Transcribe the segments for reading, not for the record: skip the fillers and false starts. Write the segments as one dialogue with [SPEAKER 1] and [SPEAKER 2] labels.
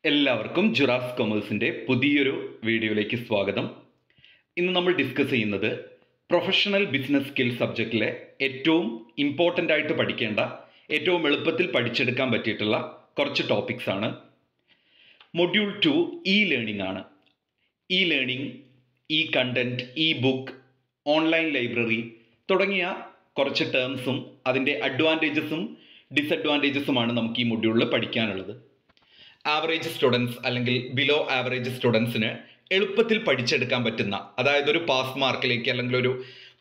[SPEAKER 1] എല്ലാവർക്കും ജുറാസ് കൊമേഴ്സിൻ്റെ പുതിയൊരു വീഡിയോയിലേക്ക് സ്വാഗതം. ഇന്ന് നമ്മൾ ഡിസ്കസ് ചെയ്യുന്നത് പ്രൊഫഷണൽ ബിസിനസ് സ്കിൽ സബ്ജക്റ്റിലെ ഏറ്റവും ഇമ്പോർട്ടൻ്റ് ആയിട്ട് പഠിക്കേണ്ട, ഏറ്റവും എളുപ്പത്തിൽ പഠിച്ചെടുക്കാൻ പറ്റിയിട്ടുള്ള കുറച്ച് ടോപ്പിക്സ് ആണ്. മൊഡ്യൂൾ 2 ഇ ലേണിംഗ് ആണ്. E learning, E content, E book, online library തുടങ്ങിയ കുറച്ച് ടേംസും അതിൻ്റെ അഡ്വാൻറ്റേജസും ഡിസഡ്വാൻറ്റേജസുമാണ് നമുക്ക് ഈ മൊഡ്യൂളിൽ പഠിക്കാനുള്ളത്. ആവറേജ് സ്റ്റുഡൻസ് അല്ലെങ്കിൽ ബിലോ ആവറേജ് സ്റ്റുഡൻസിന് എളുപ്പത്തിൽ പഠിച്ചെടുക്കാൻ പറ്റുന്ന, അതായത് ഒരു പാസ് മാർക്കിലേക്ക് അല്ലെങ്കിൽ ഒരു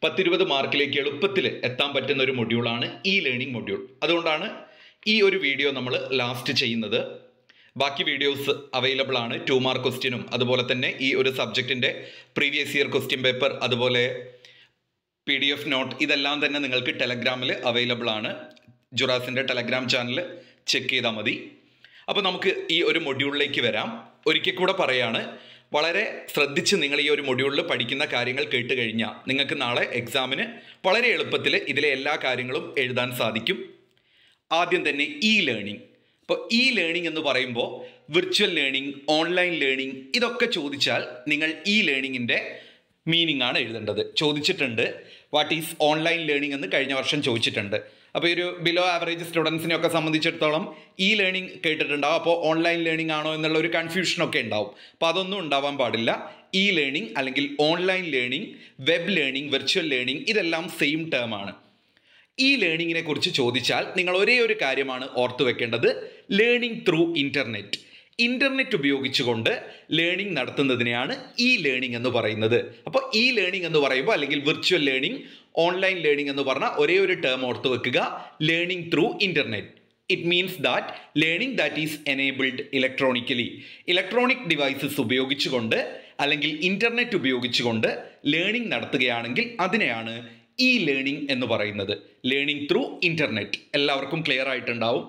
[SPEAKER 1] 10-20 മാർക്കിലേക്ക് എളുപ്പത്തിൽ എത്താൻ പറ്റുന്ന ഒരു മൊഡ്യൂളാണ് ഇ ലേണിംഗ് മൊഡ്യൂൾ. അതുകൊണ്ടാണ് ഈ ഒരു വീഡിയോ നമ്മൾ ലാസ്റ്റ് ചെയ്യുന്നത്. ബാക്കി വീഡിയോസ് അവൈലബിൾ ആണ്. 2 മാർക്ക് ക്വസ്റ്റ്യനും അതുപോലെ തന്നെ ഈ ഒരു സബ്ജക്റ്റിൻ്റെ പ്രീവിയസ് ഇയർ ക്വസ്റ്റ്യൻ പേപ്പർ, അതുപോലെ PDF നോട്ട്, ഇതെല്ലാം തന്നെ നിങ്ങൾക്ക് ടെലഗ്രാമിൽ അവൈലബിൾ ആണ്. ജുറാസിൻ്റെ ടെലഗ്രാം ചാനൽ ചെക്ക് ചെയ്താൽ മതി. അപ്പോൾ നമുക്ക് ഈ ഒരു മൊഡ്യൂളിലേക്ക് വരാം. ഒരിക്കൽ കൂടെ പറയാണ്, വളരെ ശ്രദ്ധിച്ച് നിങ്ങൾ ഈ ഒരു മൊഡ്യൂളിൽ പഠിക്കുന്ന കാര്യങ്ങൾ കേട്ട് കഴിഞ്ഞാൽ നിങ്ങൾക്ക് നാളെ എക്സാമിന് വളരെ എളുപ്പത്തിൽ ഇതിലെ എല്ലാ കാര്യങ്ങളും എഴുതാൻ സാധിക്കും. ആദ്യം തന്നെ ഇ ലേണിംഗ്. അപ്പോൾ ഇ ലേണിംഗ് എന്ന് പറയുമ്പോൾ വിർച്വൽ ലേണിംഗ്, ഓൺലൈൻ ലേണിംഗ് ഇതൊക്കെ ചോദിച്ചാൽ നിങ്ങൾ ഇ ലേണിങ്ങിൻ്റെ മീനിങ് ആണ് എഴുതേണ്ടത്. ചോദിച്ചിട്ടുണ്ട് വാട്ട് ഈസ് ഓൺലൈൻ ലേണിംഗ് എന്ന് കഴിഞ്ഞ വർഷം ചോദിച്ചിട്ടുണ്ട്. അപ്പോൾ ഈ ഒരു ബിലോ ആവറേജ് സ്റ്റുഡൻസിനെയൊക്കെ സംബന്ധിച്ചിടത്തോളം ഇ ലേണിംഗ് കേട്ടിട്ടുണ്ടാവും. അപ്പോൾ ഓൺലൈൻ ലേണിംഗ് ആണോ എന്നുള്ള ഒരു കൺഫ്യൂഷനൊക്കെ ഉണ്ടാവും. അപ്പോൾ അതൊന്നും ഉണ്ടാവാൻ പാടില്ല. ഇ ലേണിംഗ് അല്ലെങ്കിൽ online learning, web learning, virtual learning ഇതെല്ലാം സെയിം ടേം ആണ്. ഈ ലേണിങ്ങിനെ കുറിച്ച് ചോദിച്ചാൽ നിങ്ങൾ ഒരേ ഒരു കാര്യമാണ് ഓർത്തു വെക്കേണ്ടത്: ലേണിംഗ് ത്രൂ ഇൻ്റർനെറ്റ്. ഇൻ്റർനെറ്റ് ഉപയോഗിച്ചുകൊണ്ട് ലേണിംഗ് നടത്തുന്നതിനെയാണ് ഇ ലേണിംഗ് എന്ന് പറയുന്നത്. അപ്പോൾ ഇ ലേണിംഗ് എന്ന് പറയുമ്പോൾ, അല്ലെങ്കിൽ വിർച്വൽ ലേണിംഗ്, ഓൺലൈൻ ലേണിംഗ് എന്ന് പറഞ്ഞാൽ ഒരേ ഒരു ടേം ഓർത്ത് വെക്കുക: learning through internet. It means that learning that is enabled electronically. Electronic devices ഉപയോഗിച്ചുകൊണ്ട് അല്ലെങ്കിൽ ഇൻ്റർനെറ്റ് ഉപയോഗിച്ചുകൊണ്ട് ലേണിംഗ് നടത്തുകയാണെങ്കിൽ അതിനെയാണ് ഇ ലേണിംഗ് എന്ന് പറയുന്നത്. ലേണിംഗ് ത്രൂ ഇൻ്റർനെറ്റ് എല്ലാവർക്കും ക്ലിയർ ആയിട്ടുണ്ടാവും.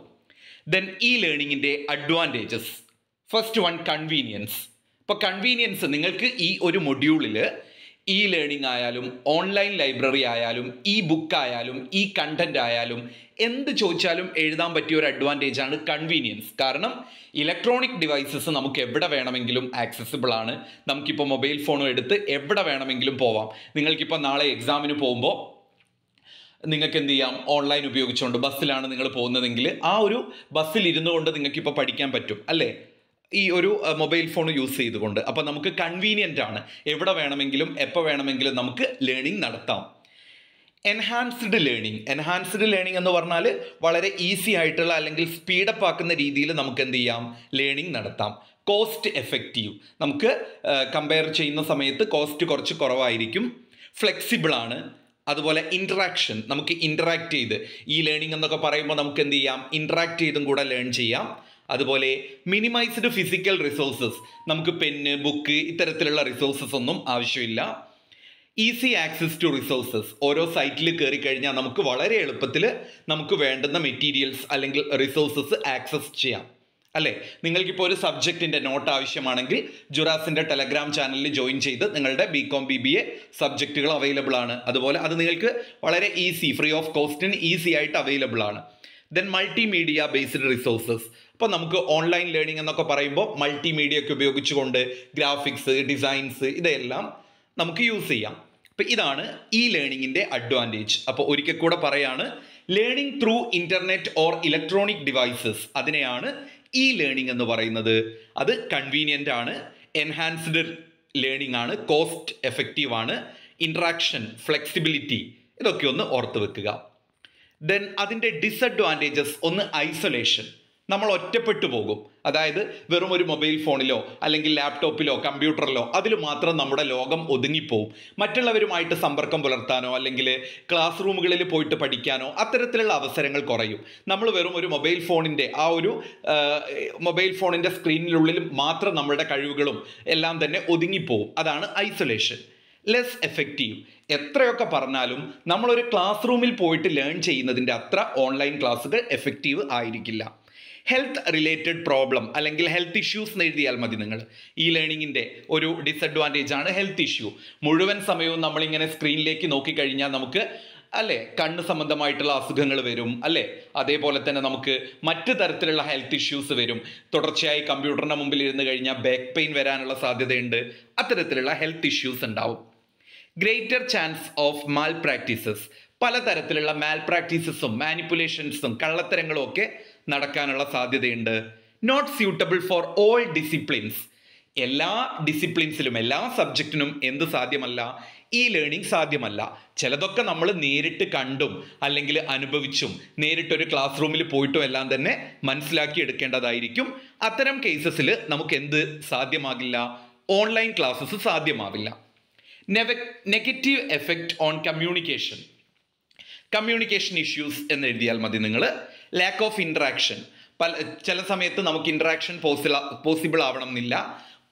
[SPEAKER 1] ദെൻ ഇ ലേണിങ്ങിൻ്റെ അഡ്വാൻറ്റേജസ്. First one, convenience. ഇപ്പോൾ കൺവീനിയൻസ്, നിങ്ങൾക്ക് ഈ ഒരു മൊഡ്യൂളിൽ ഇ ലേണിംഗ് ആയാലും ഓൺലൈൻ ലൈബ്രറി ആയാലും ഇ ബുക്ക് ആയാലും ഇ കണ്ടന്റ് ആയാലും എന്ത് ചോദിച്ചാലും എഴുതാൻ പറ്റിയ ഒരു അഡ്വാൻറ്റേജ് ആണ് കൺവീനിയൻസ്. കാരണം ഇലക്ട്രോണിക് ഡിവൈസസ് നമുക്ക് എവിടെ വേണമെങ്കിലും ആക്സസിബിൾ ആണ്. നമുക്കിപ്പോൾ മൊബൈൽ ഫോണും എടുത്ത് എവിടെ വേണമെങ്കിലും പോവാം. നിങ്ങൾക്കിപ്പോൾ നാളെ എക്സാമിന് പോകുമ്പോൾ നിങ്ങൾക്ക് എന്ത് ചെയ്യാം? ഓൺലൈൻ ഉപയോഗിച്ചുകൊണ്ട്, ബസ്സിലാണ് നിങ്ങൾ പോകുന്നതെങ്കിൽ ആ ഒരു ബസ്സിൽ ഇരുന്നു കൊണ്ട് നിങ്ങൾക്കിപ്പോൾ പഠിക്കാൻ പറ്റും അല്ലേ, ഈ ഒരു മൊബൈൽ ഫോൺ യൂസ് ചെയ്തുകൊണ്ട്. അപ്പോൾ നമുക്ക് കൺവീനിയൻ്റ് ആണ്. എവിടെ വേണമെങ്കിലും എപ്പോൾ വേണമെങ്കിലും നമുക്ക് ലേണിംഗ് നടത്താം. Enhanced learning. എൻഹാൻസ്ഡ് ലേണിംഗ് എന്ന് പറഞ്ഞാൽ വളരെ ഈസി ആയിട്ടുള്ള അല്ലെങ്കിൽ സ്പീഡപ്പ് ആക്കുന്ന രീതിയിൽ നമുക്ക് എന്ത് ചെയ്യാം? ലേണിംഗ് നടത്താം. Cost effective. നമുക്ക് കമ്പയർ ചെയ്യുന്ന സമയത്ത് കോസ്റ്റ് കുറച്ച് കുറവായിരിക്കും. ഫ്ലെക്സിബിൾ ആണ്. അതുപോലെ ഇൻറ്ററാക്ഷൻ, നമുക്ക് ഇൻറ്ററാക്ട് ചെയ്ത്, ഈ ലേണിംഗ് എന്നൊക്കെ പറയുമ്പോൾ നമുക്ക് എന്ത് ചെയ്യാം? ഇൻറ്ററാക്ട് ചെയ്തും കൂടെ ലേൺ ചെയ്യാം. അതുപോലെ മിനിമൈസ്ഡ് ഫിസിക്കൽ റിസോഴ്സസ്. നമുക്ക് പെന്ന്, ബുക്ക് ഇത്തരത്തിലുള്ള റിസോഴ്സസ് ഒന്നും ആവശ്യമില്ല. Easy access to resources. ഓരോ സൈറ്റിൽ കയറി കഴിഞ്ഞാൽ നമുക്ക് വളരെ എളുപ്പത്തിൽ നമുക്ക് വേണ്ടുന്ന മെറ്റീരിയൽസ് അല്ലെങ്കിൽ റിസോഴ്സസ് ആക്സസ് ചെയ്യാം അല്ലേ. നിങ്ങൾക്കിപ്പോൾ ഒരു സബ്ജക്റ്റിൻ്റെ നോട്ട് ആവശ്യമാണെങ്കിൽ ജുറാസിൻ്റെ ടെലഗ്രാം ചാനലിൽ ജോയിൻ ചെയ്ത് നിങ്ങളുടെ BCom BBA സബ്ജക്റ്റുകൾ അവൈലബിൾ ആണ്. അതുപോലെ അത് നിങ്ങൾക്ക് വളരെ ഈസി, ഫ്രീ ഓഫ് കോസ്റ്റിന് ഈസി ആയിട്ട് അവൈലബിൾ ആണ്. Then multimedia based resources. അപ്പോൾ നമുക്ക് ഓൺലൈൻ ലേണിംഗ് എന്നൊക്കെ പറയുമ്പോൾ മൾട്ടിമീഡിയ ഒക്കെ ഉപയോഗിച്ചുകൊണ്ട് ഗ്രാഫിക്സ്, ഡിസൈൻസ് ഇതെല്ലാം നമുക്ക് യൂസ് ചെയ്യാം. അപ്പോൾ ഇതാണ് ഈ ലേണിങ്ങിൻ്റെ അഡ്വാൻറ്റേജ്. അപ്പോൾ ഒരിക്കൽ കൂടെ പറയാണ്, learning through internet or electronic devices, അതിനെയാണ് ഇ ലേണിംഗ് എന്ന് പറയുന്നത്. അത് കൺവീനിയൻ്റ് ആണ്, എൻഹാൻസ്ഡ് ലേണിംഗ് ആണ്, കോസ്റ്റ് എഫക്റ്റീവ് ആണ്, ഇൻട്രാക്ഷൻ, ഫ്ലെക്സിബിലിറ്റി ഇതൊക്കെ ഒന്ന് ഓർത്ത് വെക്കുക. ദെൻ അതിൻ്റെ ഡിസഡ്വാൻറ്റേജസ് ഒന്ന്, ഐസൊലേഷൻ. നമ്മൾ ഒറ്റപ്പെട്ടു പോകും. അതായത് വെറും ഒരു മൊബൈൽ ഫോണിലോ അല്ലെങ്കിൽ ലാപ്ടോപ്പിലോ കമ്പ്യൂട്ടറിലോ അതിൽ മാത്രം നമ്മുടെ ലോകം ഒതുങ്ങിപ്പോവും. മറ്റുള്ളവരുമായിട്ട് സമ്പർക്കം പുലർത്താനോ അല്ലെങ്കിൽ ക്ലാസ് റൂമുകളിൽ പോയിട്ട് പഠിക്കാനോ അത്തരത്തിലുള്ള അവസരങ്ങൾ കുറയും. നമ്മൾ വെറും ഒരു മൊബൈൽ ഫോണിൻ്റെ മൊബൈൽ ഫോണിൻ്റെ സ്ക്രീനിനുള്ളിൽ മാത്രം നമ്മുടെ കഴിവുകളും എല്ലാം തന്നെ ഒതുങ്ങിപ്പോവും. അതാണ് ഐസൊലേഷൻ. Less effective. എത്രയൊക്കെ പറഞ്ഞാലും നമ്മളൊരു ക്ലാസ് റൂമിൽ പോയിട്ട് ലേൺ ചെയ്യുന്നതിൻ്റെ അത്ര ഓൺലൈൻ ക്ലാസ്സുകൾ എഫക്റ്റീവ് ആയിരിക്കില്ല. ഹെൽത്ത് റിലേറ്റഡ് പ്രോബ്ലം അല്ലെങ്കിൽ ഹെൽത്ത് ഇഷ്യൂസ് എന്ന് എഴുതിയാൽ മതി നിങ്ങൾ. ഈ ലേണിങ്ങിൻ്റെ ഒരു ഡിസഡ്വാൻറ്റേജ് ആണ് ഹെൽത്ത് ഇഷ്യൂ. മുഴുവൻ സമയവും നമ്മളിങ്ങനെ സ്ക്രീനിലേക്ക് നോക്കിക്കഴിഞ്ഞാൽ നമുക്ക് അല്ലേ, കണ്ണ് സംബന്ധമായിട്ടുള്ള അസുഖങ്ങൾ വരും അല്ലേ, അതേപോലെ തന്നെ നമുക്ക് മറ്റു തരത്തിലുള്ള ഹെൽത്ത് ഇഷ്യൂസ് വരും. തുടർച്ചയായി കമ്പ്യൂട്ടറിന് മുമ്പിൽ ഇരുന്ന് കഴിഞ്ഞാൽ ബാക്ക് പെയിൻ വരാനുള്ള സാധ്യതയുണ്ട്. അത്തരത്തിലുള്ള ഹെൽത്ത് ഇഷ്യൂസ് ഉണ്ടാവും. Greater chance of malpractices, പലതരത്തിലുള്ള മാൽ പ്രാക്ടീസസും മാനിപ്പുലേഷൻസും കള്ളത്തരങ്ങളും ഒക്കെ നടക്കാനുള്ള സാധ്യതയുണ്ട്. Not suitable for all disciplines, എല്ലാ ഡിസിപ്ലിൻസിലും എല്ലാ സബ്ജക്റ്റിനും എന്ത് സാധ്യമല്ല, ഈ ലേണിംഗ് സാധ്യമല്ല. ചിലതൊക്കെ നമ്മൾ നേരിട്ട് കണ്ടും അല്ലെങ്കിൽ അനുഭവിച്ചും നേരിട്ടൊരു ക്ലാസ് റൂമിൽ പോയിട്ടും എല്ലാം തന്നെ മനസ്സിലാക്കി എടുക്കേണ്ടതായിരിക്കും. അത്തരം കേസസിൽ നമുക്ക് എന്ത് സാധ്യമാകില്ല, ഓൺലൈൻ ക്ലാസ്സസ് സാധ്യമാവില്ല. Negative effect on communication, communication issues എന്ന് എഴുതിയാൽ മതി നിങ്ങൾ. ലാക്ക് ഓഫ് ഇൻട്രാക്ഷൻ, ചില സമയത്ത് നമുക്ക് ഇൻട്രാക്ഷൻ പോസിബിൾ ആവണം എന്നില്ല.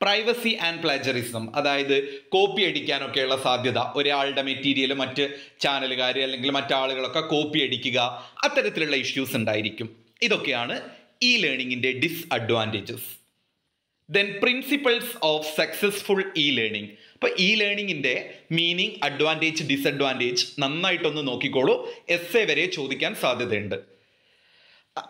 [SPEAKER 1] പ്രൈവസി ആൻഡ് പ്ലാജറിസം, അതായത് കോപ്പി അടിക്കാനൊക്കെയുള്ള സാധ്യത, ഒരാളുടെ മെറ്റീരിയൽ മറ്റ് ചാനലുകാർ അല്ലെങ്കിൽ മറ്റാളുകളൊക്കെ കോപ്പി അടിക്കുക, അത്തരത്തിലുള്ള ഇഷ്യൂസ് ഉണ്ടായിരിക്കും. ഇതൊക്കെയാണ് ഈ ലേണിങ്ങിൻ്റെ disadvantages. Then principles of successful e learning. അപ്പോൾ ഇ ലേണിങ്ങിൻ്റെ മീനിങ്, അഡ്വാൻറ്റേജ്, ഡിസഡ്വാൻറ്റേജ് നന്നായിട്ടൊന്ന് നോക്കിക്കോളൂ. എസ്സേ വരെ ചോദിക്കാൻ സാധ്യതയുണ്ട്.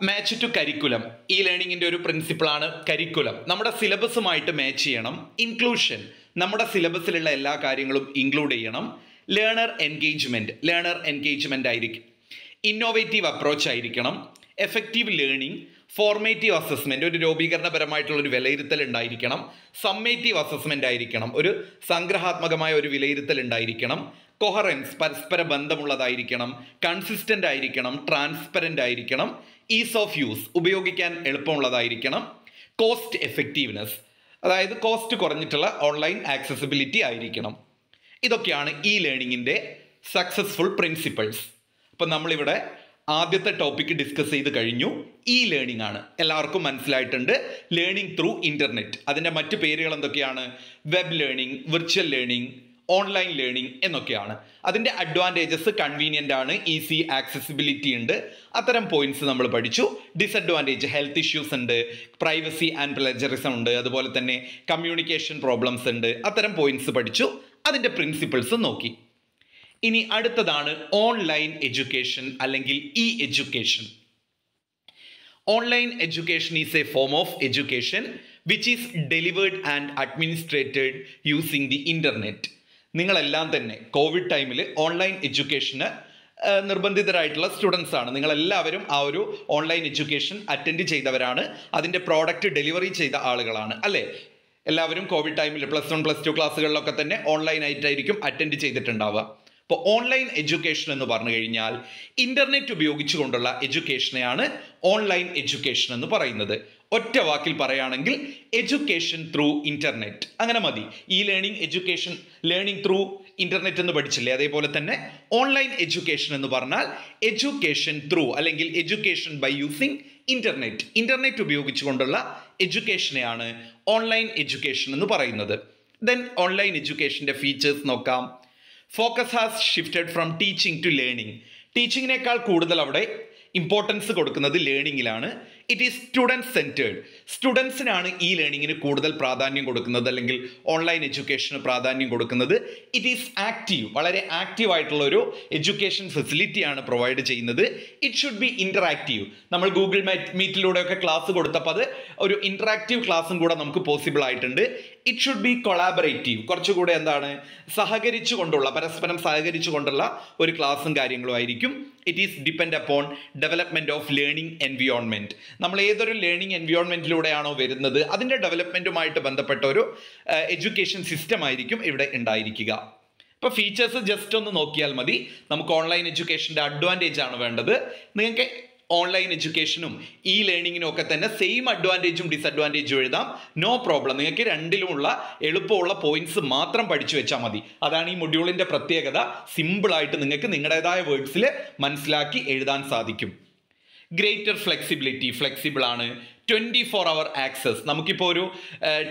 [SPEAKER 1] മാച്ച് ടു കരിക്കുലം, ഈ ലേണിങ്ങിൻ്റെ ഒരു പ്രിൻസിപ്പിളാണ് കരിക്കുലം. നമ്മുടെ സിലബസുമായിട്ട് മാച്ച് ചെയ്യണം. ഇൻക്ലൂഷൻ, നമ്മുടെ സിലബസിലുള്ള എല്ലാ കാര്യങ്ങളും ഇൻക്ലൂഡ് ചെയ്യണം. ലേണർ എൻഗേജ്മെൻറ്റ് ആയിരിക്കും. ഇന്നോവേറ്റീവ് അപ്രോച്ച് ആയിരിക്കണം. എഫക്റ്റീവ് ലേണിംഗ്, ഫോർമേറ്റീവ് അസസ്മെൻറ്റ്, ഒരു രൂപീകരണപരമായിട്ടുള്ള ഒരു വിലയിരുത്തൽ ഉണ്ടായിരിക്കണം. സമ്മേറ്റീവ് അസസ്മെൻ്റ് ആയിരിക്കണം, ഒരു സംഗ്രഹാത്മകമായ ഒരു വിലയിരുത്തൽ ഉണ്ടായിരിക്കണം. കൊഹറൻസ്, പരസ്പര ബന്ധമുള്ളതായിരിക്കണം. കൺസിസ്റ്റൻ്റ് ആയിരിക്കണം. ട്രാൻസ്പെറൻ്റ് ആയിരിക്കണം. ഈസ് ഓഫ് യൂസ്, ഉപയോഗിക്കാൻ എളുപ്പമുള്ളതായിരിക്കണം. കോസ്റ്റ് എഫക്റ്റീവ്നെസ്, അതായത് കോസ്റ്റ് കുറഞ്ഞിട്ടുള്ള ഓൺലൈൻ ആക്സസിബിലിറ്റി ആയിരിക്കണം. ഇതൊക്കെയാണ് ഈ ലേണിങ്ങിൻ്റെ സക്സസ്ഫുൾ പ്രിൻസിപ്പിൾസ്. അപ്പം നമ്മളിവിടെ ആദ്യത്തെ ടോപ്പിക്ക് ഡിസ്കസ് ചെയ്ത് കഴിഞ്ഞു. ഈ ലേണിംഗ് ആണ്, എല്ലാവർക്കും മനസ്സിലായിട്ടുണ്ട്. ലേണിംഗ് ത്രൂ ഇൻ്റർനെറ്റ്, അതിൻ്റെ മറ്റു പേരുകൾ എന്തൊക്കെയാണ്? Web learning, virtual learning, online learning എന്നൊക്കെയാണ്. അതിൻ്റെ അഡ്വാൻറ്റേജസ്, കൺവീനിയൻ്റ് ആണ്, ഈസി ആക്സസിബിലിറ്റി ഉണ്ട്, അത്തരം പോയിന്റ്സ് നമ്മൾ പഠിച്ചു. ഡിസഡ്വാൻറ്റേജ്, ഹെൽത്ത് ഇഷ്യൂസ് ഉണ്ട്, പ്രൈവസി ആൻഡ് പ്ലജറിസം ഉണ്ട്, അതുപോലെ തന്നെ കമ്മ്യൂണിക്കേഷൻ പ്രോബ്ലംസ് ഉണ്ട്, അത്തരം പോയിന്റ്സ് പഠിച്ചു. അതിൻ്റെ പ്രിൻസിപ്പിൾസ് നോക്കി. ഇനി അടുത്തതാണ് ഓൺലൈൻ എഡ്യൂക്കേഷൻ അല്ലെങ്കിൽ E education. Online education is A form of education which is delivered and administrated using the internet. നിങ്ങളെല്ലാം തന്നെ കോവിഡ് ടൈമിൽ ഓൺലൈൻ എഡ്യൂക്കേഷന് നിർബന്ധിതരായിട്ടുള്ള സ്റ്റുഡൻസ് ആണ്. നിങ്ങളെല്ലാവരും ആ ഒരു ഓൺലൈൻ എഡ്യൂക്കേഷൻ അറ്റൻഡ് ചെയ്തവരാണ്, അതിൻ്റെ പ്രോഡക്റ്റ് ഡെലിവറി ചെയ്ത ആളുകളാണ് അല്ലേ? എല്ലാവരും കോവിഡ് ടൈമിൽ +1 +2 ക്ലാസ്സുകളിലൊക്കെ തന്നെ ഓൺലൈൻ ആയിട്ടായിരിക്കും അറ്റൻഡ് ചെയ്തിട്ടുണ്ടാവുക. അപ്പോൾ ഓൺലൈൻ എഡ്യൂക്കേഷൻ എന്ന് പറഞ്ഞു കഴിഞ്ഞാൽ ഇൻ്റർനെറ്റ് ഉപയോഗിച്ചുകൊണ്ടുള്ള എഡ്യൂക്കേഷനെയാണ് ഓൺലൈൻ എഡ്യൂക്കേഷൻ എന്ന് പറയുന്നത്. ഒറ്റ വാക്കിൽ പറയുകയാണെങ്കിൽ എഡ്യൂക്കേഷൻ ത്രൂ ഇൻ്റർനെറ്റ്, അങ്ങനെ മതി. E learning, education, learning through internet എന്ന് പഠിച്ചില്ലേ, അതേപോലെ തന്നെ ഓൺലൈൻ എഡ്യൂക്കേഷൻ എന്ന് പറഞ്ഞാൽ എഡ്യൂക്കേഷൻ ത്രൂ അല്ലെങ്കിൽ education by using internet, internet ഉപയോഗിച്ചുകൊണ്ടുള്ള എഡ്യൂക്കേഷനെയാണ് ഓൺലൈൻ എഡ്യൂക്കേഷൻ എന്ന് പറയുന്നത്. ദെൻ ഓൺലൈൻ എഡ്യൂക്കേഷൻ്റെ ഫീച്ചേഴ്സ് നോക്കാം. Focus has shifted from teaching to learning. ടീച്ചിങ്ങിനേക്കാൾ കൂടുതൽ അവിടെ ഇമ്പോർട്ടൻസ് കൊടുക്കുന്നത് ലേണിങ്ങിലാണ്. It is student centred. സ്റ്റുഡൻസിനാണ് ഈ ലേണിങ്ങിന് കൂടുതൽ പ്രാധാന്യം കൊടുക്കുന്നത്, അല്ലെങ്കിൽ ഓൺലൈൻ എഡ്യൂക്കേഷന് പ്രാധാന്യം കൊടുക്കുന്നത്. ഇറ്റ് ഈസ് ആക്റ്റീവ്, വളരെ ആക്റ്റീവ് ആയിട്ടുള്ള ഒരു എഡ്യൂക്കേഷൻ ഫെസിലിറ്റിയാണ് പ്രൊവൈഡ് ചെയ്യുന്നത്. It should be interactive. നമ്മൾ ഗൂഗിൾ മീറ്റിലൂടെയൊക്കെ ക്ലാസ് കൊടുത്തപ്പോൾ അത് ഒരു ഇൻറ്ററാക്റ്റീവ് ക്ലാസ്സും കൂടെ നമുക്ക് പോസിബിൾ ആയിട്ടുണ്ട്. ഇറ്റ് ഷുഡ് ബി കൊളാബറേറ്റീവ്, കുറച്ചുകൂടെ എന്താണ്, സഹകരിച്ചു കൊണ്ടുള്ള, പരസ്പരം സഹകരിച്ചു കൊണ്ടുള്ള ഒരു ക്ലാസ്സും കാര്യങ്ങളും ആയിരിക്കും. It is depend upon development of learning environment. നമ്മൾ ഏതൊരു ലേണിംഗ് എൻവിയോൺമെൻറ്റിലൂടെയാണോ വരുന്നത് അതിൻ്റെ ഡെവലപ്മെൻറ്റുമായിട്ട് ബന്ധപ്പെട്ട ഒരു എഡ്യൂക്കേഷൻ സിസ്റ്റം ആയിരിക്കും ഇവിടെ ഉണ്ടായിരിക്കുക. ഇപ്പോൾ ഫീച്ചേഴ്സ് ജസ്റ്റ് ഒന്ന് നോക്കിയാൽ മതി. നമുക്ക് ഓൺലൈൻ എഡ്യൂക്കേഷൻ്റെ അഡ്വാൻറ്റേജ് ആണ് വേണ്ടത്. നിങ്ങൾക്ക് ഓൺലൈൻ എഡ്യൂക്കേഷനും ഈ ലേണിങ്ങിനും ഒക്കെ തന്നെ സെയിം അഡ്വാൻറ്റേജും ഡിസഡ്വാൻറ്റേജും എഴുതാം, നോ പ്രോബ്ലം. നിങ്ങൾക്ക് രണ്ടിലുമുള്ള എളുപ്പമുള്ള പോയിന്റ്സ് മാത്രം പഠിച്ചു വെച്ചാൽ മതി. അതാണ് ഈ മൊഡ്യൂളിൻ്റെ പ്രത്യേകത. സിമ്പിളായിട്ട് നിങ്ങൾക്ക് നിങ്ങളുടേതായ വേർഡ്സിൽ മനസ്സിലാക്കി എഴുതാൻ സാധിക്കും. ഗ്രേറ്റർ ഫ്ലെക്സിബിലിറ്റി, ഫ്ലെക്സിബിൾ ആണ്. 24 hour ആക്സസ്. നമുക്കിപ്പോൾ ഒരു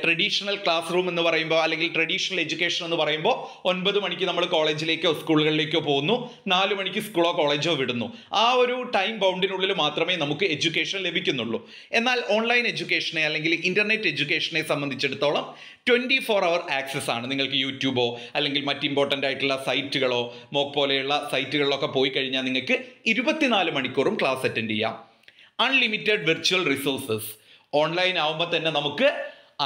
[SPEAKER 1] ട്രഡീഷണൽ ക്ലാസ് റൂം എന്ന് പറയുമ്പോൾ അല്ലെങ്കിൽ ട്രഡീഷണൽ എഡ്യൂക്കേഷൻ എന്ന് പറയുമ്പോൾ 9 മണിക്ക് നമ്മൾ കോളേജിലേക്കോ സ്കൂളുകളിലേക്കോ പോകുന്നു, 4 മണിക്ക് സ്കൂളോ കോളേജോ വിടുന്നു. ആ ഒരു ടൈം ബൗണ്ടിനുള്ളിൽ മാത്രമേ നമുക്ക് എഡ്യൂക്കേഷൻ ലഭിക്കുന്നുള്ളൂ. എന്നാൽ ഓൺലൈൻ എഡ്യൂക്കേഷനെ അല്ലെങ്കിൽ ഇൻ്റർനെറ്റ് എഡ്യൂക്കേഷനെ സംബന്ധിച്ചിടത്തോളം 24 hour ആക്സസ് ആണ്. നിങ്ങൾക്ക് യൂട്യൂബോ അല്ലെങ്കിൽ മറ്റ് ഇമ്പോർട്ടൻ്റ് ആയിട്ടുള്ള സൈറ്റുകളോ മോക്ക് പോലെയുള്ള സൈറ്റുകളിലൊക്കെ പോയി കഴിഞ്ഞാൽ നിങ്ങൾക്ക് 24 മണിക്കൂറും ക്ലാസ് അറ്റൻഡ് ചെയ്യാം. Unlimited virtual resources. ഓൺലൈൻ ആവുമ്പോൾ തന്നെ നമുക്ക്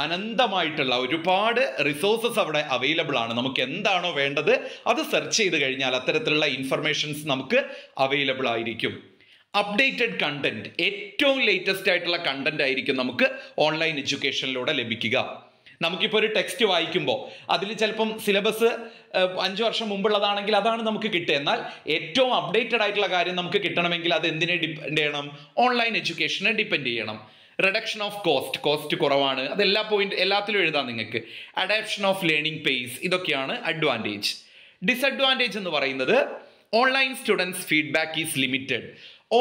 [SPEAKER 1] അനന്തമായിട്ടുള്ള ഒരുപാട് റിസോഴ്സസ് അവിടെ അവൈലബിൾ ആണ്. നമുക്ക് എന്താണോ വേണ്ടത് അത് സെർച്ച് ചെയ്ത് കഴിഞ്ഞാൽ അത്തരത്തിലുള്ള ഇൻഫർമേഷൻസ് നമുക്ക് അവൈലബിൾ ആയിരിക്കും. അപ്ഡേറ്റഡ് കണ്ടന്റ്, ഏറ്റവും ലേറ്റസ്റ്റ് ആയിട്ടുള്ള കണ്ടന്റ് ആയിരിക്കും നമുക്ക് ഓൺലൈൻ എഡ്യൂക്കേഷനിലൂടെ ലഭിക്കുക. നമുക്കിപ്പോൾ ഒരു ടെക്സ്റ്റ് വായിക്കുമ്പോൾ അതിൽ ചിലപ്പം സിലബസ് 5 വർഷം മുമ്പുള്ളതാണെങ്കിൽ അതാണ് നമുക്ക് കിട്ടുക. എന്നാൽ ഏറ്റവും അപ്ഡേറ്റഡ് ആയിട്ടുള്ള കാര്യം നമുക്ക് കിട്ടണമെങ്കിൽ അത് എന്തിനെ ഡിപ്പെൻഡ് ചെയ്യണം? ഓൺലൈൻ എഡ്യൂക്കേഷനെ ഡിപ്പെൻഡ് ചെയ്യണം. റിഡക്ഷൻ ഓഫ് കോസ്റ്റ് കുറവാണ്, അത് എല്ലാത്തിലും എഴുതാം നിങ്ങൾക്ക്. അഡാപ്ഷൻ ഓഫ് ലേണിംഗ് പേസ്, ഇതൊക്കെയാണ് അഡ്വാൻറ്റേജ്. ഡിസഡ്വാൻറ്റേജ് എന്ന് പറയുന്നത് online students feedback is limited.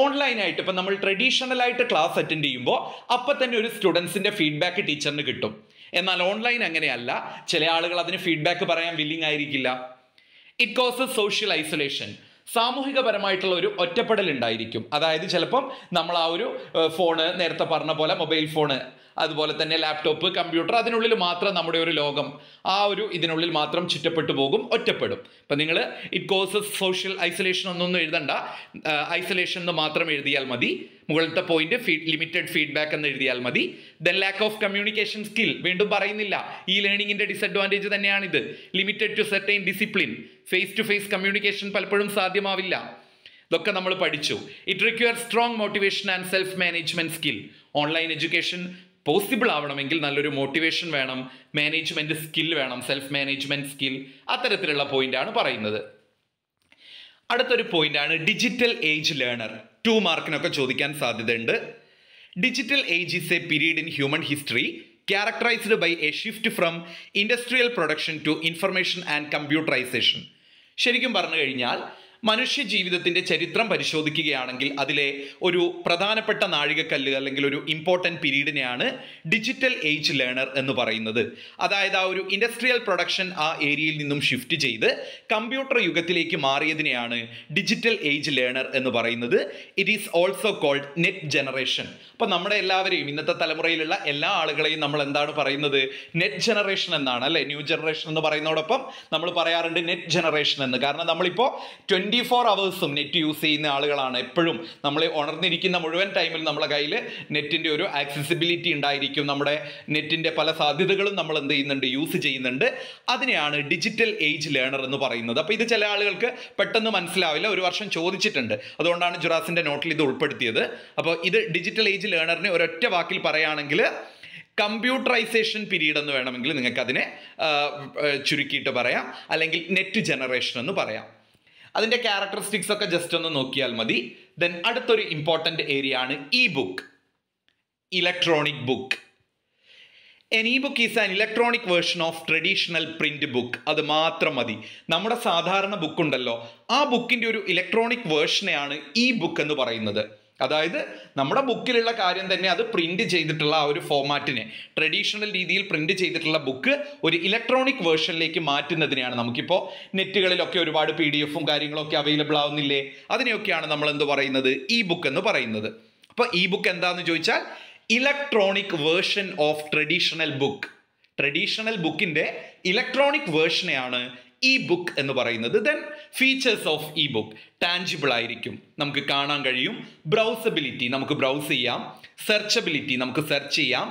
[SPEAKER 1] ഓൺലൈനായിട്ട് ഇപ്പം നമ്മൾ ട്രഡീഷണലായിട്ട് ക്ലാസ് അറ്റൻഡ് ചെയ്യുമ്പോൾ അപ്പം തന്നെ ഒരു സ്റ്റുഡൻസിൻ്റെ ഫീഡ്ബാക്ക് ടീച്ചറിന് കിട്ടും. എന്നാൽ ഓൺലൈൻ അങ്ങനെയല്ല. ചില ആളുകൾ അതിന് ഫീഡ്ബാക്ക് പറയാൻ വില്ലിങ് ആയിരിക്കില്ല. It causes social isolation. സാമൂഹികപരമായിട്ടുള്ള ഒരു ഒറ്റപ്പെടൽ ഉണ്ടായിരിക്കും. അതായത് ചിലപ്പം നമ്മൾ ആ ഒരു ഫോണ്, നേരത്തെ പറഞ്ഞ പോലെ മൊബൈൽ ഫോണ്, അതുപോലെ തന്നെ ലാപ്ടോപ്പ്, കമ്പ്യൂട്ടർ, അതിനുള്ളിൽ മാത്രം നമ്മുടെ ഒരു ലോകം, ആ ഒരു ഇതിനുള്ളിൽ മാത്രം ചുറ്റപ്പെട്ടു പോകും, ഒറ്റപ്പെടും. ഇപ്പം നിങ്ങൾ ഇറ്റ് കോസസ് സോഷ്യൽ ഐസൊലേഷൻ ഒന്നൊന്നും എഴുതണ്ട, ഐസൊലേഷൻ എന്ന് മാത്രം എഴുതിയാൽ മതി. മുകളിലത്തെ പോയിന്റ് ലിമിറ്റഡ് ഫീഡ്ബാക്ക് എന്ന് എഴുതിയാൽ മതി. Then lack of communication skill, വീണ്ടും പറയുന്നില്ല, ഈ ലേണിംഗിന്റെ ഡിസഡ്വാൻറ്റേജ് തന്നെയാണിത്. Limited to certain discipline, face to face communication പലപ്പോഴും സാധ്യമാവില്ല. ഇതൊക്കെ നമ്മൾ പഠിച്ചു. It require strong motivation and self management skill. Online education possible ആവണമെങ്കിൽ നല്ലൊരു മോട്ടിവേഷൻ വേണം, മാനേജ്മെന്റ് സ്കിൽ വേണം, സെൽഫ് മാനേജ്മെന്റ് സ്കിൽ, അത്തരത്തിലുള്ള പോയിന്റാണ് പറയുന്നത്. അടുത്തൊരു പോയിന്റാണ് ഡിജിറ്റൽ ഏജ് ലേണർ. 2 മാർക്കിനൊക്കെ ചോദിക്കാൻ സാധ്യതയുണ്ട്. Digital age is A period in human history characterized by a shift from industrial production to information and computerization. ശരിക്കും പറഞ്ഞു കഴിഞ്ഞാൽ മനുഷ്യ ജീവിതത്തിൻ്റെ ചരിത്രം പരിശോധിക്കുകയാണെങ്കിൽ അതിലെ ഒരു പ്രധാനപ്പെട്ട നാഴികക്കല്ല് അല്ലെങ്കിൽ ഒരു ഇമ്പോർട്ടൻറ്റ് പീരീഡിനെയാണ് ഡിജിറ്റൽ ഏജ് ലേണർ എന്ന് പറയുന്നത്. അതായത് ആ ഒരു ഇൻഡസ്ട്രിയൽ പ്രൊഡക്ഷൻ ആ ഏരിയയിൽ നിന്നും ഷിഫ്റ്റ് ചെയ്ത് കമ്പ്യൂട്ടർ യുഗത്തിലേക്ക് മാറിയതിനെയാണ് ഡിജിറ്റൽ ഏജ് ലേണർ എന്ന് പറയുന്നത്. It is also called net generation. അപ്പോൾ നമ്മുടെ എല്ലാവരെയും, ഇന്നത്തെ തലമുറയിലുള്ള എല്ലാ ആളുകളെയും നമ്മൾ എന്താണ് പറയുന്നത്? നെറ്റ് ജനറേഷൻ എന്നാണ്, അല്ലേ? ന്യൂ ജനറേഷൻ എന്ന് പറയുന്നതോടൊപ്പം നമ്മൾ പറയാറുണ്ട് നെറ്റ് ജനറേഷൻ എന്ന്. കാരണം നമ്മളിപ്പോൾ 24 hours നെറ്റ് യൂസ് ചെയ്യുന്ന ആളുകളാണ്. എപ്പോഴും നമ്മൾ ഉണർന്നിരിക്കുന്ന മുഴുവൻ ടൈമിൽ നമ്മളെ കയ്യിൽ നെറ്റിൻ്റെ ഒരു ആക്സസിബിലിറ്റി ഉണ്ടായിരിക്കും. നമ്മുടെ നെറ്റിൻ്റെ പല സാധ്യതകളും നമ്മൾ എന്ത് ചെയ്യുന്നുണ്ട്? യൂസ് ചെയ്യുന്നുണ്ട്. അതിനെയാണ് ഡിജിറ്റൽ ഏജ് ലേണർ എന്ന് പറയുന്നത്. അപ്പോൾ ഇത് ചില ആളുകൾക്ക് പെട്ടെന്ന് മനസ്സിലാവില്ല. ഒരു വർഷം ചോദിച്ചിട്ടുണ്ട്, അതുകൊണ്ടാണ് ജുറാസിൻ്റെ നോട്ടിൽ ഇത് ഉൾപ്പെടുത്തിയത്. അപ്പോൾ ഇത് ഡിജിറ്റൽ ഏജ് ലേണറിനെ ഒരൊറ്റ വാക്കിൽ പറയുകയാണെങ്കിൽ കമ്പ്യൂട്ടറൈസേഷൻ പീരീഡ് എന്ന് വേണമെങ്കിൽ നിങ്ങൾക്ക് അതിനെ ചുരുക്കിയിട്ട് പറയാം, അല്ലെങ്കിൽ നെറ്റ് ജനറേഷൻ എന്ന് പറയാം. അതിൻ്റെ ക്യാരക്ടറിസ്റ്റിക്സ് ഒക്കെ ജസ്റ്റ് ഒന്ന് നോക്കിയാൽ മതി. ദെൻ അടുത്തൊരു ഇമ്പോർട്ടൻ്റ് ഏരിയ ആണ് E book, electronic book. N E book is an electronic version of traditional print book. അത് മാത്രം മതി. നമ്മുടെ സാധാരണ ബുക്ക് ഉണ്ടല്ലോ, ആ ബുക്കിൻ്റെ ഒരു ഇലക്ട്രോണിക് വേർഷനെയാണ് ഇ ബുക്ക് എന്ന് പറയുന്നത്. അതായത് നമ്മുടെ ബുക്കിലുള്ള കാര്യം തന്നെ അത് പ്രിന്റ് ചെയ്തിട്ടുള്ള ആ ഒരു ഫോമാറ്റിനെ, ട്രഡീഷണൽ രീതിയിൽ പ്രിന്റ് ചെയ്തിട്ടുള്ള ബുക്ക് ഒരു ഇലക്ട്രോണിക് വേർഷനിലേക്ക് മാറ്റുന്നതിനെയാണ് നമുക്കിപ്പോൾ നെറ്റുകളിലൊക്കെ ഒരുപാട് PDF കാര്യങ്ങളൊക്കെ അവൈലബിൾ ആവുന്നില്ലേ, അതിനെയൊക്കെയാണ് നമ്മൾ എന്ത് പറയുന്നത്? ഇ ബുക്ക് എന്ന് പറയുന്നത്. അപ്പോൾ ഇ ബുക്ക് എന്താണെന്ന് ചോദിച്ചാൽ electronic version of traditional book. Traditional ബുക്കിൻ്റെ ഇലക്ട്രോണിക് വേർഷനെയാണ് ഇ ബുക്ക് എന്ന് പറയുന്നത്. Then features of E book tangible ആയിരിക്കും, നമുക്ക് കാണാൻ കഴിയും. ബ്രൗസബിലിറ്റി, നമുക്ക് ബ്രൗസ് ചെയ്യാം. സെർച്ചബിലിറ്റി, നമുക്ക് സെർച്ച് ചെയ്യാം.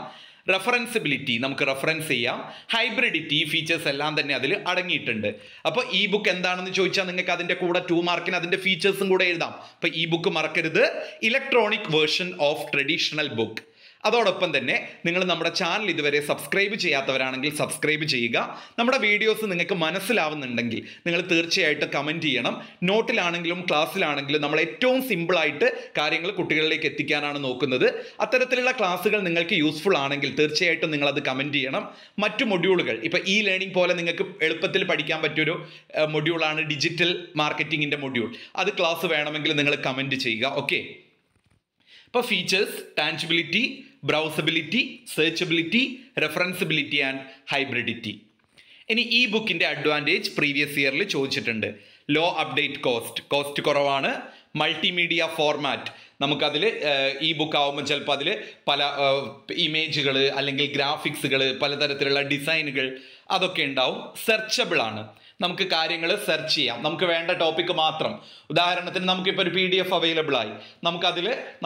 [SPEAKER 1] റെഫറൻസിബിലിറ്റി, നമുക്ക് റെഫറൻസ് ചെയ്യാം. ഹൈബ്രിഡിറ്റി, ഈ ഫീച്ചേഴ്സ് എല്ലാം തന്നെ അതിൽ അടങ്ങിയിട്ടുണ്ട്. അപ്പോൾ ഇ ബുക്ക് എന്താണെന്ന് ചോദിച്ചാൽ നിങ്ങൾക്ക് അതിൻ്റെ കൂടെ 2 മാർക്കിന് അതിൻ്റെ ഫീച്ചേഴ്സും കൂടെ എഴുതാം. അപ്പോൾ ഇ ബുക്ക് മറക്കരുത്, electronic version of traditional book. അതോടൊപ്പം തന്നെ നിങ്ങൾ നമ്മുടെ ചാനൽ ഇതുവരെ സബ്സ്ക്രൈബ് ചെയ്യാത്തവരാണെങ്കിൽ സബ്സ്ക്രൈബ് ചെയ്യുക. നമ്മുടെ വീഡിയോസ് നിങ്ങൾക്ക് മനസ്സിലാവുന്നുണ്ടെങ്കിൽ നിങ്ങൾ തീർച്ചയായിട്ടും കമൻറ്റ് ചെയ്യണം. നോട്ടിലാണെങ്കിലും ക്ലാസ്സിലാണെങ്കിലും നമ്മൾ ഏറ്റവും സിമ്പിളായിട്ട് കാര്യങ്ങൾ കുട്ടികളിലേക്ക് എത്തിക്കാനാണ് നോക്കുന്നത്. അത്തരത്തിലുള്ള ക്ലാസ്സുകൾ നിങ്ങൾക്ക് യൂസ്ഫുൾ ആണെങ്കിൽ തീർച്ചയായിട്ടും നിങ്ങളത് കമൻറ്റ് ചെയ്യണം. മറ്റു മൊഡ്യൂളുകൾ, ഇപ്പോൾ ഇ ലേണിംഗ് പോലെ നിങ്ങൾക്ക് എളുപ്പത്തിൽ പഠിക്കാൻ പറ്റിയൊരു മൊഡ്യൂളാണ് ഡിജിറ്റൽ മാർക്കറ്റിങ്ങിൻ്റെ മൊഡ്യൂൾ. അത് ക്ലാസ് വേണമെങ്കിൽ നിങ്ങൾ കമൻറ്റ് ചെയ്യുക. ഓക്കെ, ഇപ്പോൾ ഫീച്ചേഴ്സ്, ടാഞ്ചിബിലിറ്റി, ബ്രൗസബിലിറ്റി, സെർച്ചബിലിറ്റി, റെഫറൻസിബിലിറ്റി ആൻഡ് ഹൈബ്രിഡിറ്റി. ഇനി ഈ ബുക്കിൻ്റെ അഡ്വാൻറ്റേജ് പ്രീവിയസ് ഇയറിൽ ചോദിച്ചിട്ടുണ്ട്. ലോ അപ്ഡേറ്റ് കോസ്റ്റ് കുറവാണ്. മൾട്ടിമീഡിയ ഫോർമാറ്റ്, നമുക്കതിൽ ഈ ബുക്ക് ആകുമ്പോൾ ചിലപ്പോൾ അതിൽ പല ഇമേജുകൾ അല്ലെങ്കിൽ ഗ്രാഫിക്സുകൾ, പലതരത്തിലുള്ള ഡിസൈനുകൾ അതൊക്കെ ഉണ്ടാവും. സെർച്ചബിൾ ആണ്, നമുക്ക് കാര്യങ്ങൾ സെർച്ച് ചെയ്യാം, നമുക്ക് വേണ്ട ടോപ്പിക്ക് മാത്രം. ഉദാഹരണത്തിന് നമുക്കിപ്പോൾ ഒരു PDF അവൈലബിൾ ആയി,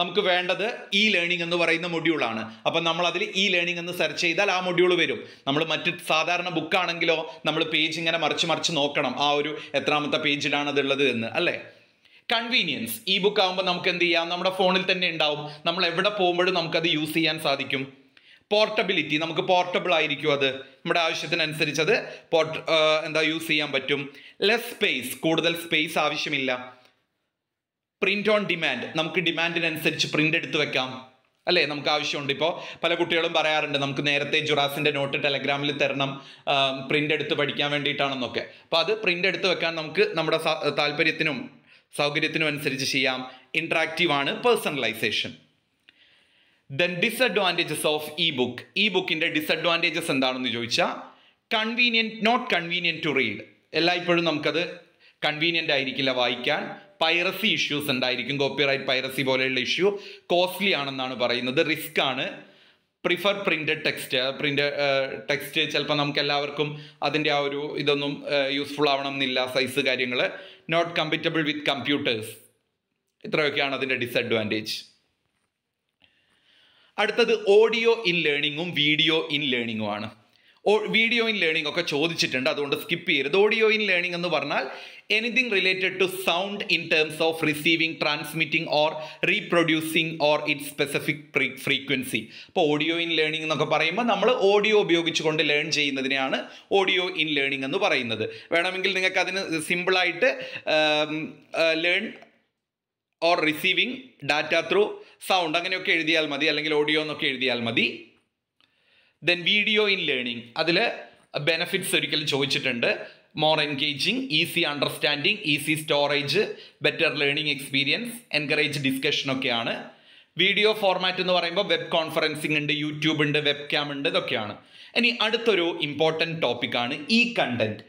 [SPEAKER 1] നമുക്ക് വേണ്ടത് ഇ ലേണിംഗ് എന്ന് പറയുന്ന മൊഡ്യൂളാണ്. അപ്പം നമ്മളതിൽ ഇ ലേണിംഗ് എന്ന് സെർച്ച് ചെയ്താൽ ആ മൊഡ്യൂൾ വരും. നമ്മൾ മറ്റ് സാധാരണ ബുക്കാണെങ്കിലോ നമ്മൾ പേജ് ഇങ്ങനെ മറിച്ച് നോക്കണം, ആ ഒരു എത്രാമത്തെ പേജിലാണ് അതുള്ളത് എന്ന്, അല്ലേ? കൺവീനിയൻസ്, ഈ ബുക്ക് ആകുമ്പോൾ നമുക്ക് എന്ത് ചെയ്യാം, നമ്മുടെ ഫോണിൽ തന്നെ ഉണ്ടാവും, നമ്മൾ എവിടെ പോകുമ്പോഴും നമുക്കത് യൂസ് ചെയ്യാൻ സാധിക്കും. പോർട്ടബിലിറ്റി, നമുക്ക് പോർട്ടബിൾ ആയിരിക്കും, അത് നമ്മുടെ ആവശ്യത്തിനനുസരിച്ച് അത് യൂസ് ചെയ്യാൻ പറ്റും. ലെസ് സ്പേസ്, കൂടുതൽ സ്പേസ് ആവശ്യമില്ല. പ്രിന്റ് ഓൺ ഡിമാൻഡ്, നമുക്ക് ഡിമാൻഡിനനുസരിച്ച് പ്രിന്റ് എടുത്ത് വെക്കാം, അല്ലേ? നമുക്ക് ആവശ്യമുണ്ട്. ഇപ്പോൾ പല കുട്ടികളും പറയാറുണ്ട്, നമുക്ക് നേരത്തെ ജുറാസിൻ്റെ നോട്ട് ടെലഗ്രാമിൽ തരണം, പ്രിന്റ് എടുത്ത് പഠിക്കാൻ വേണ്ടിയിട്ടാണെന്നൊക്കെ. അപ്പോൾ അത് പ്രിന്റ് എടുത്ത് വെക്കാൻ നമുക്ക് നമ്മുടെ താല്പര്യത്തിനും സൗകര്യത്തിനും അനുസരിച്ച് ചെയ്യാം. ഇൻട്രാക്റ്റീവ് ആണ്, personalisation. Then disadvantages of E book. ഈ ബുക്കിൻ്റെ ഡിസഡ്വാൻറ്റേജസ് എന്താണെന്ന് ചോദിച്ചാൽ, നോട്ട് കൺവീനിയൻറ്റ് ടു റീഡ്, എല്ലായ്പ്പോഴും നമുക്കത് കൺവീനിയൻ്റ് ആയിരിക്കില്ല വായിക്കാൻ. പൈറസി ഇഷ്യൂസ് ഉണ്ടായിരിക്കും, കോപ്പിറൈറ്റ് പൈറസി പോലെയുള്ള ഇഷ്യൂ. കോസ്റ്റ്ലി ആണെന്നാണ് പറയുന്നത്. റിസ്ക് ആണ്. പ്രിഫർ പ്രിന്റഡ് ടെക്സ്റ്റ് ചിലപ്പോൾ നമുക്ക് എല്ലാവർക്കും അതിൻ്റെ ആ ഒരു ഇതൊന്നും യൂസ്ഫുൾ ആവണം എന്നില്ല, സൈസ് കാര്യങ്ങൾ. Not compatible with computers. ഇത്രയൊക്കെയാണ് അതിൻ്റെ ഡിസഡ്വാൻറ്റേജ്. അടുത്തത് ഓഡിയോ ഇൻ ലേണിങ്ങും വീഡിയോ ഇൻ ലേണിങ്ങും ആണ്. വീഡിയോ ഇൻ ലേണിംഗ് ഒക്കെ ചോദിച്ചിട്ടുണ്ട്, അതുകൊണ്ട് സ്കിപ്പ് ചെയ്യരുത്. ഓഡിയോ ഇൻ ലേണിംഗ് എന്ന് പറഞ്ഞാൽ anything related to sound in terms of receiving, transmitting or reproducing or it specific frequency. അപ്പോൾ ഓഡിയോ ഇൻ ലേണിംഗ് എന്നൊക്കെ പറയുമ്പോൾ നമ്മൾ ഓഡിയോ ഉപയോഗിച്ചുകൊണ്ട് ലേൺ ചെയ്യുന്നതിനെയാണ് ഓഡിയോ ഇൻ ലേണിംഗ് എന്ന് പറയുന്നത്. വേണമെങ്കിൽ നിങ്ങൾക്ക് അതിന് സിമ്പിളായിട്ട് learn or receiving data through sound അങ്ങനെയൊക്കെ എഴുതിയാൽ മതി, അല്ലെങ്കിൽ ഓഡിയോ എന്നൊക്കെ എഴുതിയാൽ മതി. ദെൻ വീഡിയോ ഇൻ ലേണിംഗ്, അതിൽ ബെനഫിറ്റ്സ് ഒരിക്കലും ചോദിച്ചിട്ടുണ്ട്. More engaging, easy understanding, easy storage, better learning experience, encourage discussion ഒക്കെയാണ്. വീഡിയോ ഫോർമാറ്റ് എന്ന് പറയുമ്പോൾ വെബ് കോൺഫറൻസിംഗ് ഉണ്ട്, യൂട്യൂബ് ഉണ്ട്, വെബ് ക്യാം ഉണ്ട്, ഇതൊക്കെയാണ്. ഇനി അടുത്തൊരു ഇമ്പോർട്ടൻറ്റ് ടോപ്പിക്കാണ് ഈ കണ്ടന്റ്.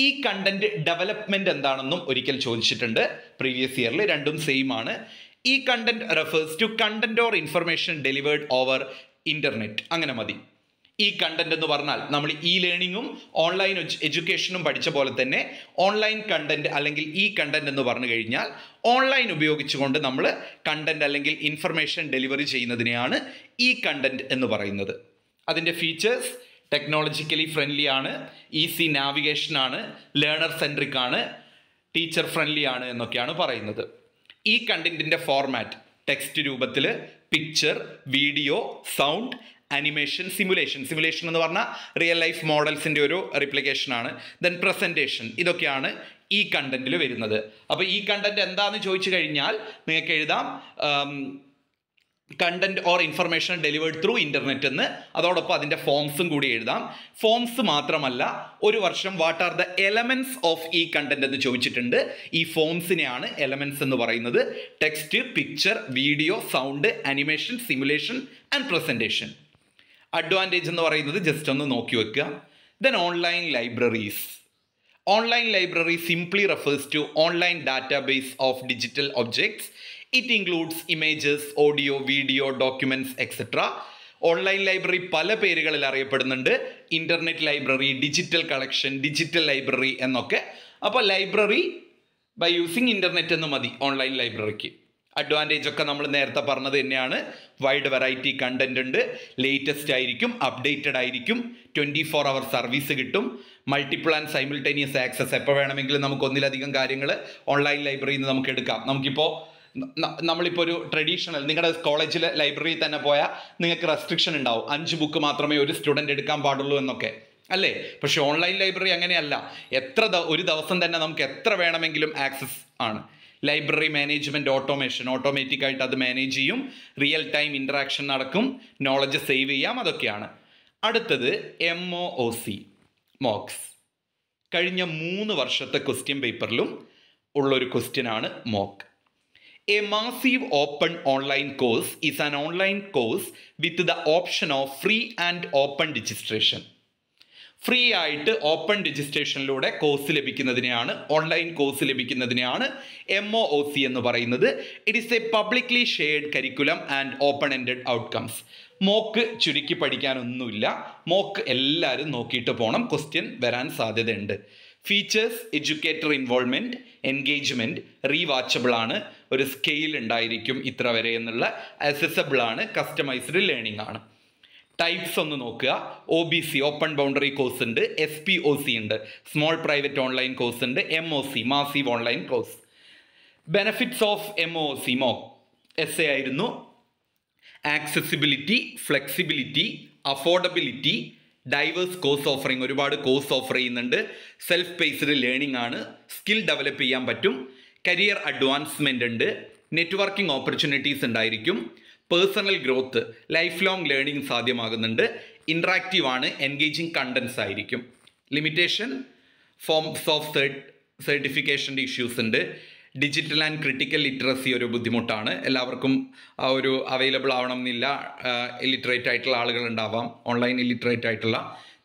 [SPEAKER 1] ഈ കണ്ടന്റ് ഡെവലപ്മെൻറ്റ് എന്താണെന്നും ഒരിക്കൽ ചോദിച്ചിട്ടുണ്ട് പ്രീവിയസ് ഇയറിൽ. രണ്ടും സെയിം ആണ്. ഈ content refers to content or information delivered over internet, അങ്ങനെ മതി. ഈ കണ്ടന്റ് എന്ന് പറഞ്ഞാൽ നമ്മൾ ഇ ലേണിങ്ങും ഓൺലൈൻ എഡ്യൂക്കേഷനും പഠിച്ച പോലെ തന്നെ ഓൺലൈൻ കണ്ടന്റ് അല്ലെങ്കിൽ ഈ കണ്ടന്റ് എന്ന് പറഞ്ഞു കഴിഞ്ഞാൽ ഓൺലൈൻ ഉപയോഗിച്ചുകൊണ്ട് നമ്മൾ കണ്ടന്റ് അല്ലെങ്കിൽ ഇൻഫർമേഷൻ ഡെലിവറി ചെയ്യുന്നതിനെയാണ് ഈ കണ്ടന്റ് എന്ന് പറയുന്നത്. അതിൻ്റെ ഫീച്ചേഴ്സ് ടെക്നോളജിക്കലി ഫ്രണ്ട്ലി ആണ്, ഈസി നാവിഗേഷൻ ആണ്, ലേണർ സെൻട്രിക് ആണ്, ടീച്ചർ ഫ്രണ്ട്ലി ആണ് എന്നൊക്കെയാണ് പറയുന്നത്. ഈ കണ്ടന്റിൻ്റെ ഫോർമാറ്റ് ടെക്സ്റ്റ് രൂപത്തിൽ, picture, video, sound, animation, simulation എന്ന് പറഞ്ഞാൽ റിയൽ ലൈഫ് മോഡൽസിൻ്റെ ഒരു റിപ്ലിക്കേഷനാണ്. ദെൻ പ്രസൻറ്റേഷൻ, ഇതൊക്കെയാണ് ഈ കണ്ടന്റിൽ വരുന്നത്. അപ്പോൾ ഈ കണ്ടന്റ് എന്താണെന്ന് ചോദിച്ചു കഴിഞ്ഞാൽ നിങ്ങൾക്ക് എഴുതാം content or information delivered through internet എന്ന്. അതോടൊപ്പം അതിൻ്റെ ഫോംസും കൂടി എഴുതാം. ഫോംസ് മാത്രമല്ല, ഒരു വർഷം what are the elements of ഈ കണ്ടന്റ് എന്ന് ചോദിച്ചിട്ടുണ്ട്. ഈ ഫോംസിനെയാണ് എലമെൻറ്റ്സ് എന്ന് പറയുന്നത്. Text, picture, video, sound, animation, simulation and presentation. Advantage എന്ന് പറയുന്നത് ജസ്റ്റ് ഒന്ന് നോക്കി വെക്കുക. Then online libraries. Online library simply refers to online database of digital objects. It includes images, audio, video, documents, etc. Online library പല പേരുകളിൽ അറിയപ്പെടുന്നുണ്ട്. Internet library, digital collection, digital library എന്നൊക്കെ. അപ്പോൾ ലൈബ്രറി ബൈ യൂസിങ് ഇൻ്റർനെറ്റ് എന്ന് മതി online ലൈബ്രറിക്ക്. Advantage ഒക്കെ നമ്മൾ നേരത്തെ പറഞ്ഞത് തന്നെയാണ്. വൈഡ് വെറൈറ്റി കണ്ടന്റ് ഉണ്ട്, ലേറ്റസ്റ്റ് ആയിരിക്കും, അപ്ഡേറ്റഡ് ആയിരിക്കും, 24 hour സർവീസ് കിട്ടും, മൾട്ടിപ്പിൾ ആൻഡ് സൈമിൾട്ടേനിയസ് ആക്സസ്. എപ്പോൾ വേണമെങ്കിലും നമുക്ക് ഒന്നിലധികം കാര്യങ്ങൾ ഓൺലൈൻ ലൈബ്രറിയിൽ നിന്ന് നമുക്ക് എടുക്കാം. നമ്മളിപ്പോൾ ഒരു ട്രഡീഷണൽ നിങ്ങളുടെ കോളേജിലെ ലൈബ്രറിയിൽ തന്നെ പോയാൽ നിങ്ങൾക്ക് റെസ്ട്രിക്ഷൻ ഉണ്ടാവും, 5 ബുക്ക് മാത്രമേ ഒരു സ്റ്റുഡൻറ്റ് എടുക്കാൻ പാടുള്ളൂ എന്നൊക്കെ, അല്ലേ? പക്ഷെ ഓൺലൈൻ ലൈബ്രറി അങ്ങനെയല്ല. ഒരു ദിവസം തന്നെ നമുക്ക് എത്ര വേണമെങ്കിലും ആക്സസ് ആണ്. ലൈബ്രറി മാനേജ്മെൻറ്റ് ഓട്ടോമാറ്റിക്കായിട്ട് അത് മാനേജ് ചെയ്യും, റിയൽ ടൈം ഇൻറ്ററാക്ഷൻ നടക്കും, നോളജ് സേവ് ചെയ്യാം, അതൊക്കെയാണ്. അടുത്തത് MOOC, മോക്സ്. കഴിഞ്ഞ 3 വർഷത്തെ ക്വസ്റ്റ്യൻ പേപ്പറിലും ഉള്ളൊരു ക്വസ്റ്റ്യനാണ് mock. A massive open online course is an online course with the option of free and open registration. Free ആയിട്ട് ഓപ്പൺ രജിസ്ട്രേഷനിലൂടെ കോഴ്സ് ലഭിക്കുന്നതിനെയാണ്, ഓൺലൈൻ കോഴ്സ് ലഭിക്കുന്നതിനെയാണ് MOOC എന്ന് പറയുന്നത്. It is a publicly shared curriculum and open ended outcomes. MOOC ചുരുക്കി പഠിക്കാനൊന്നുമില്ല, MOOC എല്ലാവരും നോക്കിയിട്ട് പോകണം, ക്വസ്റ്റ്യൻ വരാൻ സാധ്യതയുണ്ട്. Features: educator involvement, engagement, rewatchable ആണ്, ഒരു സ്കെയിൽ ഉണ്ടായിരിക്കും ഇത്ര വരെ എന്നുള്ള, അസസബിൾ ആണ്, കസ്റ്റമൈസ്ഡ് ലേണിംഗ് ആണ്. ടൈപ്സ് ഒന്ന് നോക്കുക. OBC ഓപ്പൺ ബൗണ്ടറി കോഴ്സ് ഉണ്ട്, SPOC ഉണ്ട്, സ്മോൾ പ്രൈവറ്റ് ഓൺലൈൻ കോഴ്സ് ഉണ്ട്, MOC massive online course. Benefits of MOOC essay ആയിരുന്നു. Accessibility, flexibility, affordability, diverse course offering, ഒരുപാട് കോഴ്സ് ഓഫർ ചെയ്യുന്നുണ്ട്, സെൽഫ് പേസ്ഡ് ലേണിംഗ് ആണ്, സ്കിൽ ഡെവലപ്പ് ചെയ്യാൻ പറ്റും, കരിയർ അഡ്വാൻസ്മെൻ്റ് ഉണ്ട്, നെറ്റ്വർക്കിംഗ് ഓപ്പർച്യൂണിറ്റീസ് ഉണ്ടായിരിക്കും, personal growth, life long learning സാധ്യമാകുന്നുണ്ട്, ഇൻട്രാക്റ്റീവ് ആണ്, എൻഗേജിങ് കണ്ടൻസ് ആയിരിക്കും. ലിമിറ്റേഷൻ: ഫോംസ് ഓഫ് സർട്ടിഫിക്കേഷൻ്റെ ഇഷ്യൂസ് ഉണ്ട്, ഡിജിറ്റൽ ആൻഡ് ക്രിട്ടിക്കൽ ലിറ്ററസി ഒരു ബുദ്ധിമുട്ടാണ്, എല്ലാവർക്കും ആ ഒരു അവൈലബിൾ ആവണം എന്നില്ല, ഇല്ലിറ്ററേറ്റ് ആയിട്ടുള്ള ആളുകൾ ഉണ്ടാവാം, ഓൺലൈൻ ഇല്ലിറ്ററേറ്റ് ആയിട്ടുള്ള.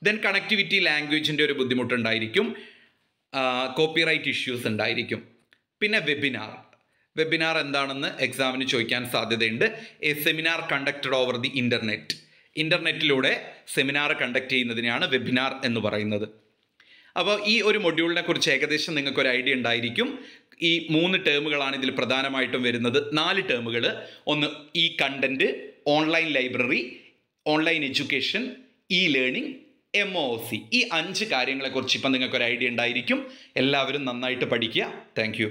[SPEAKER 1] ദെൻ കണക്ടിവിറ്റി, ലാംഗ്വേജിൻ്റെ ഒരു ബുദ്ധിമുട്ടുണ്ടായിരിക്കും, കോപ്പിറൈറ്റ് ഇഷ്യൂസ് ഉണ്ടായിരിക്കും. പിന്നെ വെബിനാർ എന്താണെന്ന് എക്സാമിന് ചോദിക്കാൻ സാധ്യതയുണ്ട്. A seminar conducted over the ഇൻ്റർനെറ്റിലൂടെ സെമിനാർ കണ്ടക്ട് ചെയ്യുന്നതിനെയാണ് വെബിനാർ എന്ന് പറയുന്നത്. അപ്പോൾ ഈ ഒരു മൊഡ്യൂളിനെ കുറിച്ച് ഏകദേശം നിങ്ങൾക്കൊരു ഐഡിയ ഉണ്ടായിരിക്കും. ഈ 3 ടേമുകളാണ് ഇതിൽ പ്രധാനമായിട്ടും വരുന്നത്. 4 ടേമുകൾ: ഒന്ന് ഈ content, online library, online education, learning, MOOC. ഈ 5 കാര്യങ്ങളെക്കുറിച്ച് ഇപ്പം നിങ്ങൾക്കൊരു ഐഡിയ ഉണ്ടായിരിക്കും. എല്ലാവരും നന്നായിട്ട് പഠിക്കുക. താങ്ക്